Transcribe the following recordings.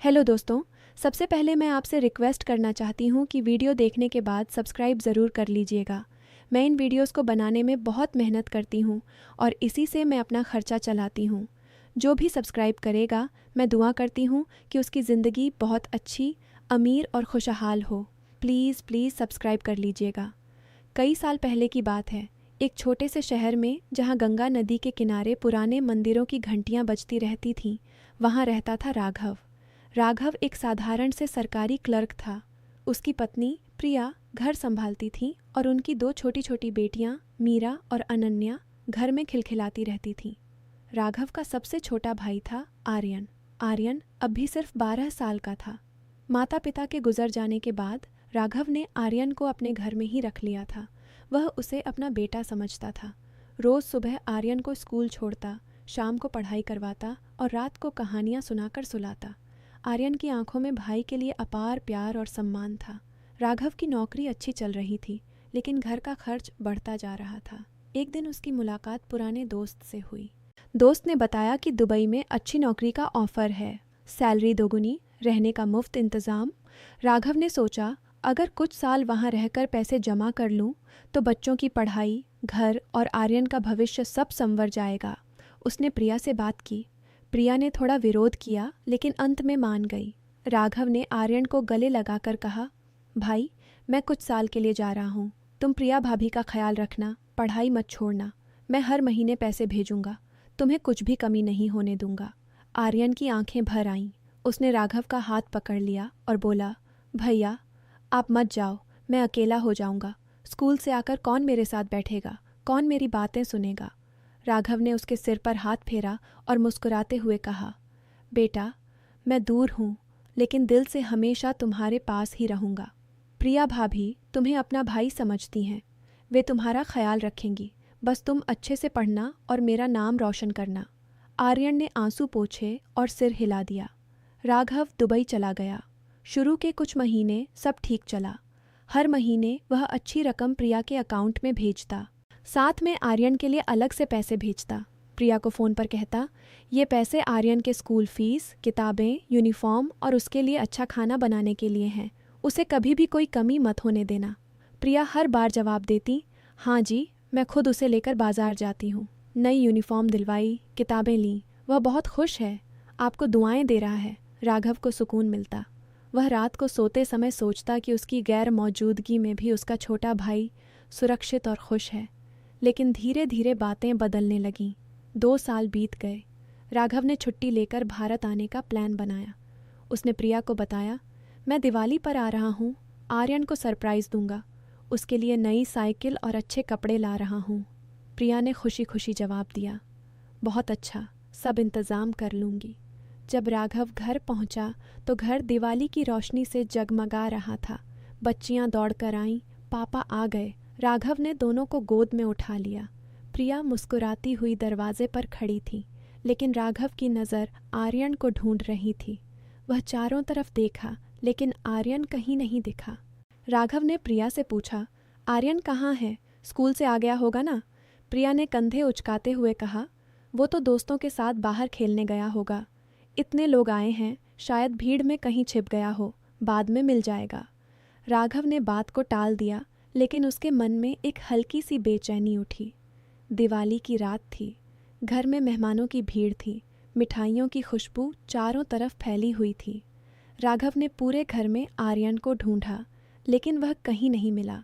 Hello दोस्तों। सबसे पहले मैं आपसे रिक्वेस्ट करना चाहती हूँ कि वीडियो देखने के बाद सब्सक्राइब ज़रूर कर लीजिएगा। मैं इन वीडियोस को बनाने में बहुत मेहनत करती हूँ और इसी से मैं अपना खर्चा चलाती हूँ। जो भी सब्सक्राइब करेगा, मैं दुआ करती हूँ कि उसकी ज़िंदगी बहुत अच्छी, अमीर और खुशहाल हो। प्लीज़ प्लीज़ सब्सक्राइब कर लीजिएगा। कई साल पहले की बात है। एक छोटे से शहर में, जहाँ गंगा नदी के किनारे पुराने मंदिरों की घंटियाँ बजती रहती थीं, वहाँ रहता था राघव। राघव एक साधारण से सरकारी क्लर्क था। उसकी पत्नी प्रिया घर संभालती थी और उनकी दो छोटी छोटी बेटियां मीरा और अनन्या घर में खिलखिलाती रहती थीं। राघव का सबसे छोटा भाई था आर्यन। आर्यन अब भी सिर्फ 12 साल का था। माता पिता के गुजर जाने के बाद राघव ने आर्यन को अपने घर में ही रख लिया था। वह उसे अपना बेटा समझता था। रोज़ सुबह आर्यन को स्कूल छोड़ता, शाम को पढ़ाई करवाता और रात को कहानियाँ सुनाकर सुलाता। आर्यन की आंखों में भाई के लिए अपार प्यार और सम्मान था। राघव की नौकरी अच्छी चल रही थी, लेकिन घर का खर्च बढ़ता जा रहा था। एक दिन उसकी मुलाकात पुराने दोस्त से हुई। दोस्त ने बताया कि दुबई में अच्छी नौकरी का ऑफर है, सैलरी दोगुनी, रहने का मुफ्त इंतज़ाम। राघव ने सोचा, अगर कुछ साल वहाँ रहकर पैसे जमा कर लूँ तो बच्चों की पढ़ाई, घर और आर्यन का भविष्य सब संवर जाएगा। उसने प्रिया से बात की। प्रिया ने थोड़ा विरोध किया, लेकिन अंत में मान गई। राघव ने आर्यन को गले लगाकर कहा, भाई, मैं कुछ साल के लिए जा रहा हूँ। तुम प्रिया भाभी का ख्याल रखना, पढ़ाई मत छोड़ना। मैं हर महीने पैसे भेजूंगा, तुम्हें कुछ भी कमी नहीं होने दूंगा। आर्यन की आंखें भर आईं। उसने राघव का हाथ पकड़ लिया और बोला, भैया, आप मत जाओ, मैं अकेला हो जाऊंगा। स्कूल से आकर कौन मेरे साथ बैठेगा, कौन मेरी बातें सुनेगा। राघव ने उसके सिर पर हाथ फेरा और मुस्कुराते हुए कहा, बेटा, मैं दूर हूँ, लेकिन दिल से हमेशा तुम्हारे पास ही रहूँगा। प्रिया भाभी तुम्हें अपना भाई समझती हैं। वे तुम्हारा ख्याल रखेंगी। बस तुम अच्छे से पढ़ना और मेरा नाम रोशन करना। आर्यन ने आंसू पोंछे और सिर हिला दिया। राघव दुबई चला गया। शुरू के कुछ महीने सब ठीक चला। हर महीने वह अच्छी रकम प्रिया के अकाउंट में भेजता। साथ में आर्यन के लिए अलग से पैसे भेजता। प्रिया को फ़ोन पर कहता, ये पैसे आर्यन के स्कूल फीस, किताबें, यूनिफॉर्म और उसके लिए अच्छा खाना बनाने के लिए हैं। उसे कभी भी कोई कमी मत होने देना। प्रिया हर बार जवाब देती, हाँ जी, मैं खुद उसे लेकर बाजार जाती हूँ। नई यूनिफॉर्म दिलवाई, किताबें लीं। वह बहुत खुश है, आपको दुआएं दे रहा है। राघव को सुकून मिलता। वह रात को सोते समय सोचता कि उसकी गैर मौजूदगी में भी उसका छोटा भाई सुरक्षित और खुश है। लेकिन धीरे धीरे बातें बदलने लगीं। 2 साल बीत गए। राघव ने छुट्टी लेकर भारत आने का प्लान बनाया। उसने प्रिया को बताया, मैं दिवाली पर आ रहा हूँ, आर्यन को सरप्राइज़ दूंगा। उसके लिए नई साइकिल और अच्छे कपड़े ला रहा हूँ। प्रिया ने खुशी खुशी जवाब दिया, बहुत अच्छा, सब इंतज़ाम कर लूँगी। जब राघव घर पहुँचा तो घर दिवाली की रोशनी से जगमगा रहा था। बच्चियाँ दौड़कर आईं, पापा आ गए। राघव ने दोनों को गोद में उठा लिया। प्रिया मुस्कुराती हुई दरवाजे पर खड़ी थी, लेकिन राघव की नज़र आर्यन को ढूंढ रही थी। वह चारों तरफ देखा, लेकिन आर्यन कहीं नहीं दिखा। राघव ने प्रिया से पूछा, आर्यन कहाँ है? स्कूल से आ गया होगा ना? प्रिया ने कंधे उचकाते हुए कहा, वो तो दोस्तों के साथ बाहर खेलने गया होगा। इतने लोग आए हैं, शायद भीड़ में कहीं छिप गया हो, बाद में मिल जाएगा। राघव ने बात को टाल दिया, लेकिन उसके मन में एक हल्की सी बेचैनी उठी। दिवाली की रात थी। घर में मेहमानों की भीड़ थी। मिठाइयों की खुशबू चारों तरफ फैली हुई थी। राघव ने पूरे घर में आर्यन को ढूंढा, लेकिन वह कहीं नहीं मिला।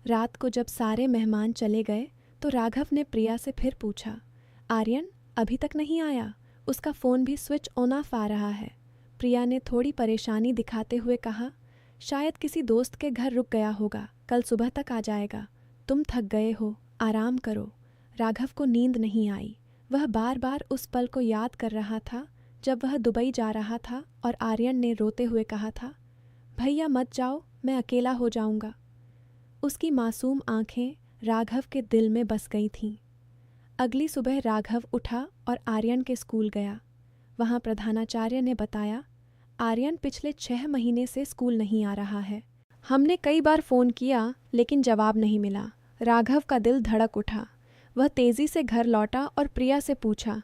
रात को जब सारे मेहमान चले गए तो राघव ने प्रिया से फिर पूछा, आर्यन अभी तक नहीं आया? उसका फ़ोन भी स्विच ऑन ऑफ आ रहा है। प्रिया ने थोड़ी परेशानी दिखाते हुए कहा, शायद किसी दोस्त के घर रुक गया होगा, कल सुबह तक आ जाएगा। तुम थक गए हो, आराम करो। राघव को नींद नहीं आई। वह बार बार उस पल को याद कर रहा था जब वह दुबई जा रहा था और आर्यन ने रोते हुए कहा था, भैया मत जाओ, मैं अकेला हो जाऊंगा। उसकी मासूम आंखें राघव के दिल में बस गई थीं। अगली सुबह राघव उठा और आर्यन के स्कूल गया। वहाँ प्रधानाचार्य ने बताया, आर्यन पिछले 6 महीने से स्कूल नहीं आ रहा है। हमने कई बार फ़ोन किया, लेकिन जवाब नहीं मिला। राघव का दिल धड़क उठा। वह तेज़ी से घर लौटा और प्रिया से पूछा,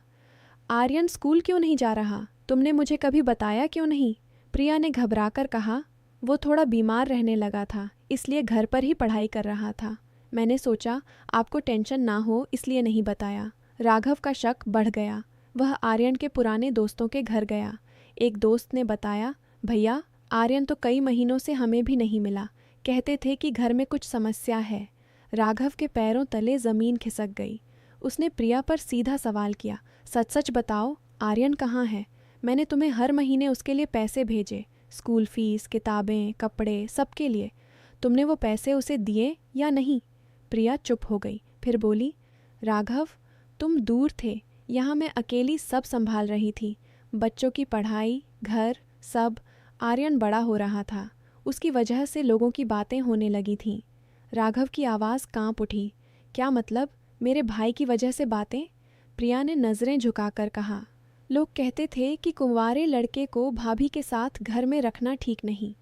आर्यन स्कूल क्यों नहीं जा रहा? तुमने मुझे कभी बताया क्यों नहीं? प्रिया ने घबराकर कहा, वो थोड़ा बीमार रहने लगा था, इसलिए घर पर ही पढ़ाई कर रहा था। मैंने सोचा आपको टेंशन ना हो इसलिए नहीं बताया। राघव का शक बढ़ गया। वह आर्यन के पुराने दोस्तों के घर गया। एक दोस्त ने बताया, भैया आर्यन तो कई महीनों से हमें भी नहीं मिला, कहते थे कि घर में कुछ समस्या है। राघव के पैरों तले ज़मीन खिसक गई। उसने प्रिया पर सीधा सवाल किया, सच सच बताओ आर्यन कहाँ है? मैंने तुम्हें हर महीने उसके लिए पैसे भेजे, स्कूल फीस, किताबें, कपड़े, सबके लिए। तुमने वो पैसे उसे दिए या नहीं? प्रिया चुप हो गई, फिर बोली, राघव तुम दूर थे, यहाँ मैं अकेली सब संभाल रही थी, बच्चों की पढ़ाई, घर, सब। आर्यन बड़ा हो रहा था, उसकी वजह से लोगों की बातें होने लगी थीं। राघव की आवाज़ कांप उठी। क्या मतलब, मेरे भाई की वजह से बातें? प्रिया ने नज़रें झुकाकर कहा, लोग कहते थे कि कुंवारे लड़के को भाभी के साथ घर में रखना ठीक नहीं।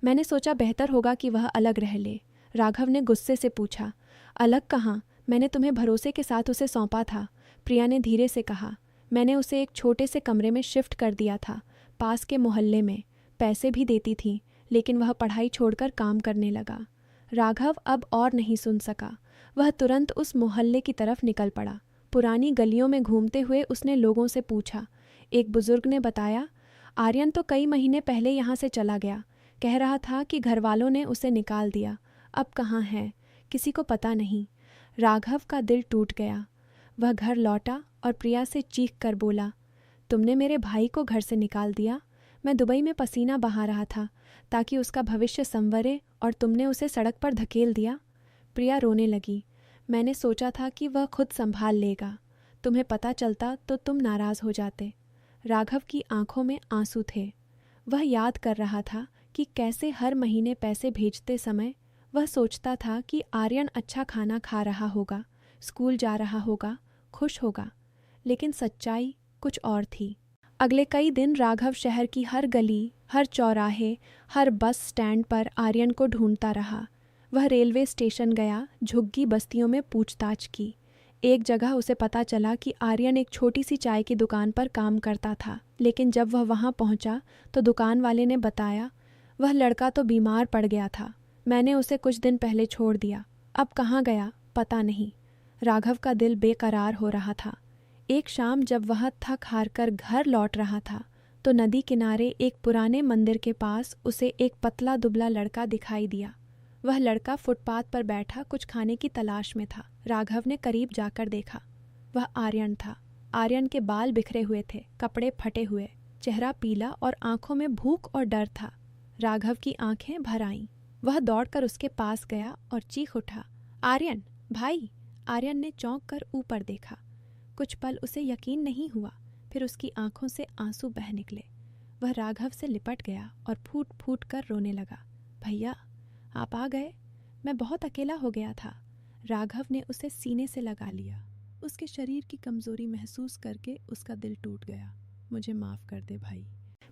मैंने सोचा बेहतर होगा कि वह अलग रह ले। राघव ने गुस्से से पूछा, अलग कहाँ? मैंने तुम्हें भरोसे के साथ उसे सौंपा था। प्रिया ने धीरे से कहा, मैंने उसे एक छोटे से कमरे में शिफ्ट कर दिया था, पास के मोहल्ले में। पैसे भी देती थी, लेकिन वह पढ़ाई छोड़कर काम करने लगा। राघव अब और नहीं सुन सका। वह तुरंत उस मोहल्ले की तरफ निकल पड़ा। पुरानी गलियों में घूमते हुए उसने लोगों से पूछा। एक बुजुर्ग ने बताया, आर्यन तो कई महीने पहले यहाँ से चला गया। कह रहा था कि घरवालों ने उसे निकाल दिया। अब कहाँ है किसी को पता नहीं। राघव का दिल टूट गया। वह घर लौटा और प्रिया से चीख कर बोला, तुमने मेरे भाई को घर से निकाल दिया? मैं दुबई में पसीना बहा रहा था ताकि उसका भविष्य संवरे, और तुमने उसे सड़क पर धकेल दिया। प्रिया रोने लगी। मैंने सोचा था कि वह खुद संभाल लेगा। तुम्हें पता चलता तो तुम नाराज़ हो जाते। राघव की आंखों में आंसू थे। वह याद कर रहा था कि कैसे हर महीने पैसे भेजते समय वह सोचता था कि आर्यन अच्छा खाना खा रहा होगा, स्कूल जा रहा होगा, खुश होगा। लेकिन सच्चाई कुछ और थी। अगले कई दिन राघव शहर की हर गली, हर चौराहे, हर बस स्टैंड पर आर्यन को ढूंढता रहा। वह रेलवे स्टेशन गया, झुग्गी बस्तियों में पूछताछ की। एक जगह उसे पता चला कि आर्यन एक छोटी सी चाय की दुकान पर काम करता था, लेकिन जब वह वहां पहुंचा तो दुकान वाले ने बताया, वह लड़का तो बीमार पड़ गया था, मैंने उसे कुछ दिन पहले छोड़ दिया, अब कहाँ गया पता नहीं। राघव का दिल बेकरार हो रहा था। एक शाम जब वह थक हार कर घर लौट रहा था तो नदी किनारे एक पुराने मंदिर के पास उसे एक पतला दुबला लड़का दिखाई दिया। वह लड़का फुटपाथ पर बैठा कुछ खाने की तलाश में था। राघव ने करीब जाकर देखा। वह आर्यन था। आर्यन के बाल बिखरे हुए थे, कपड़े फटे हुए, चेहरा पीला और आंखों में भूख और डर था। राघव की आंखें भर आईं। वह दौड़कर उसके पास गया और चीख उठा, आर्यन भाई। आर्यन ने चौंक कर ऊपर देखा। कुछ पल उसे यकीन नहीं हुआ, फिर उसकी आंखों से आंसू बह निकले। वह राघव से लिपट गया और फूट फूट कर रोने लगा। भैया आप आ गए, मैं बहुत अकेला हो गया था। राघव ने उसे सीने से लगा लिया। उसके शरीर की कमजोरी महसूस करके उसका दिल टूट गया। मुझे माफ़ कर दे भाई,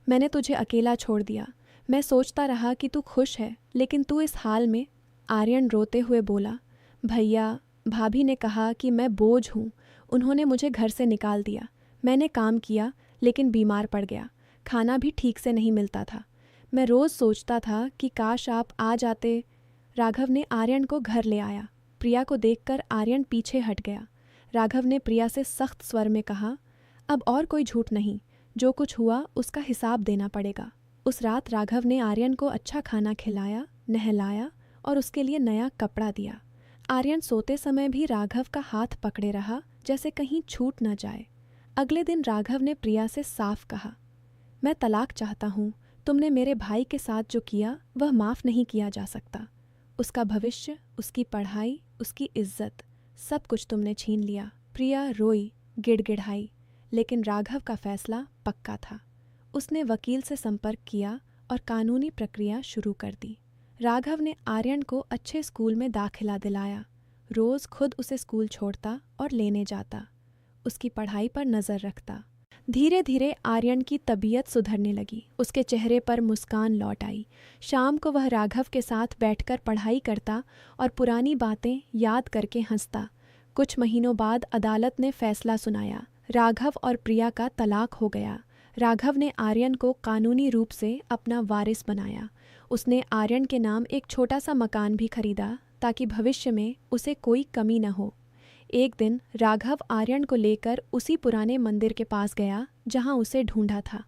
मैंने तुझे अकेला छोड़ दिया। मैं सोचता रहा कि तू खुश है, लेकिन तू इस हाल में। आर्यन रोते हुए बोला, भैया भाभी ने कहा कि मैं बोझ हूँ, उन्होंने मुझे घर से निकाल दिया। मैंने काम किया लेकिन बीमार पड़ गया, खाना भी ठीक से नहीं मिलता था। मैं रोज़ सोचता था कि काश आप आ जाते। राघव ने आर्यन को घर ले आया। प्रिया को देखकर आर्यन पीछे हट गया। राघव ने प्रिया से सख्त स्वर में कहा, अब और कोई झूठ नहीं, जो कुछ हुआ उसका हिसाब देना पड़ेगा। उस रात राघव ने आर्यन को अच्छा खाना खिलाया, नहलाया और उसके लिए नया कपड़ा दिया। आर्यन सोते समय भी राघव का हाथ पकड़े रहा, जैसे कहीं छूट न जाए। अगले दिन राघव ने प्रिया से साफ कहा, मैं तलाक चाहता हूँ। तुमने मेरे भाई के साथ जो किया वह माफ़ नहीं किया जा सकता। उसका भविष्य, उसकी पढ़ाई, उसकी इज्जत, सब कुछ तुमने छीन लिया। प्रिया रोई, गिड़गिड़ाई, लेकिन राघव का फैसला पक्का था। उसने वकील से संपर्क किया और कानूनी प्रक्रिया शुरू कर दी। राघव ने आर्यन को अच्छे स्कूल में दाखिला दिलाया। रोज़ खुद उसे स्कूल छोड़ता और लेने जाता, उसकी पढ़ाई पर नज़र रखता। धीरे धीरे आर्यन की तबीयत सुधरने लगी। उसके चेहरे पर मुस्कान लौट आई। शाम को वह राघव के साथ बैठकर पढ़ाई करता और पुरानी बातें याद करके हंसता। कुछ महीनों बाद अदालत ने फैसला सुनाया। राघव और प्रिया का तलाक हो गया। राघव ने आर्यन को कानूनी रूप से अपना वारिस बनाया। उसने आर्यन के नाम एक छोटा सा मकान भी खरीदा ताकि भविष्य में उसे कोई कमी न हो। एक दिन राघव आर्यन को लेकर उसी पुराने मंदिर के पास गया जहां उसे ढूंढा था।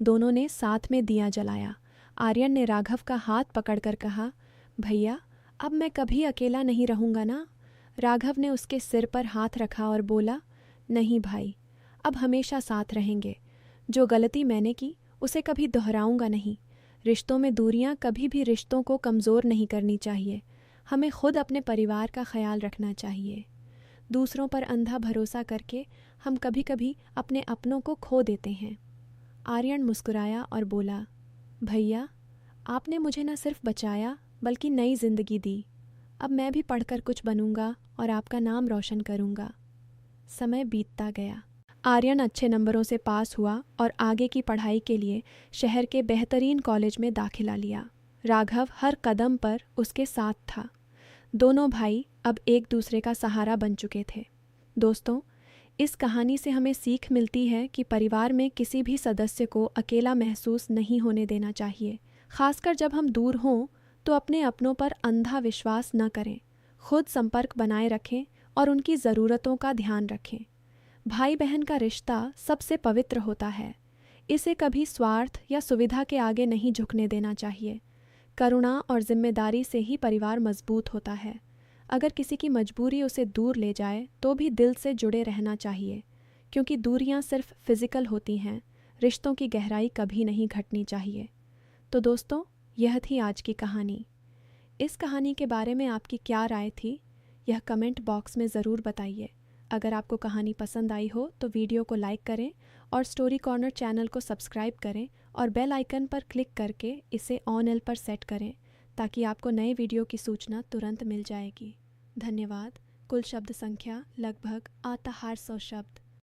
दोनों ने साथ में दिया जलाया। आर्यन ने राघव का हाथ पकड़कर कहा, भैया अब मैं कभी अकेला नहीं रहूँगा ना। राघव ने उसके सिर पर हाथ रखा और बोला, नहीं भाई, अब हमेशा साथ रहेंगे। जो गलती मैंने की उसे कभी दोहराऊंगा नहीं। रिश्तों में दूरियां कभी भी रिश्तों को कमज़ोर नहीं करनी चाहिए। हमें खुद अपने परिवार का ख्याल रखना चाहिए। दूसरों पर अंधा भरोसा करके हम कभी कभी अपने अपनों को खो देते हैं। आर्यन मुस्कुराया और बोला, भैया आपने मुझे न सिर्फ बचाया बल्कि नई जिंदगी दी। अब मैं भी पढ़कर कुछ बनूंगा और आपका नाम रोशन करूंगा। समय बीतता गया। आर्यन अच्छे नंबरों से पास हुआ और आगे की पढ़ाई के लिए शहर के बेहतरीन कॉलेज में दाखिला लिया। राघव हर कदम पर उसके साथ था। दोनों भाई अब एक दूसरे का सहारा बन चुके थे। दोस्तों, इस कहानी से हमें सीख मिलती है कि परिवार में किसी भी सदस्य को अकेला महसूस नहीं होने देना चाहिए। खासकर जब हम दूर हों तो अपने अपनों पर अंधा विश्वास न करें। खुद संपर्क बनाए रखें और उनकी ज़रूरतों का ध्यान रखें। भाई बहन का रिश्ता सबसे पवित्र होता है। इसे कभी स्वार्थ या सुविधा के आगे नहीं झुकने देना चाहिए। करुणा और जिम्मेदारी से ही परिवार मजबूत होता है। अगर किसी की मजबूरी उसे दूर ले जाए तो भी दिल से जुड़े रहना चाहिए, क्योंकि दूरियां सिर्फ फिजिकल होती हैं। रिश्तों की गहराई कभी नहीं घटनी चाहिए। तो दोस्तों, यह थी आज की कहानी। इस कहानी के बारे में आपकी क्या राय थी, यह कमेंट बॉक्स में ज़रूर बताइए। अगर आपको कहानी पसंद आई हो तो वीडियो को लाइक करें और स्टोरी कॉर्नर चैनल को सब्सक्राइब करें और बेल आइकन पर क्लिक करके इसे ऑन एल पर सेट करें ताकि आपको नए वीडियो की सूचना तुरंत मिल जाएगी। धन्यवाद। कुल शब्द संख्या लगभग 800 शब्द।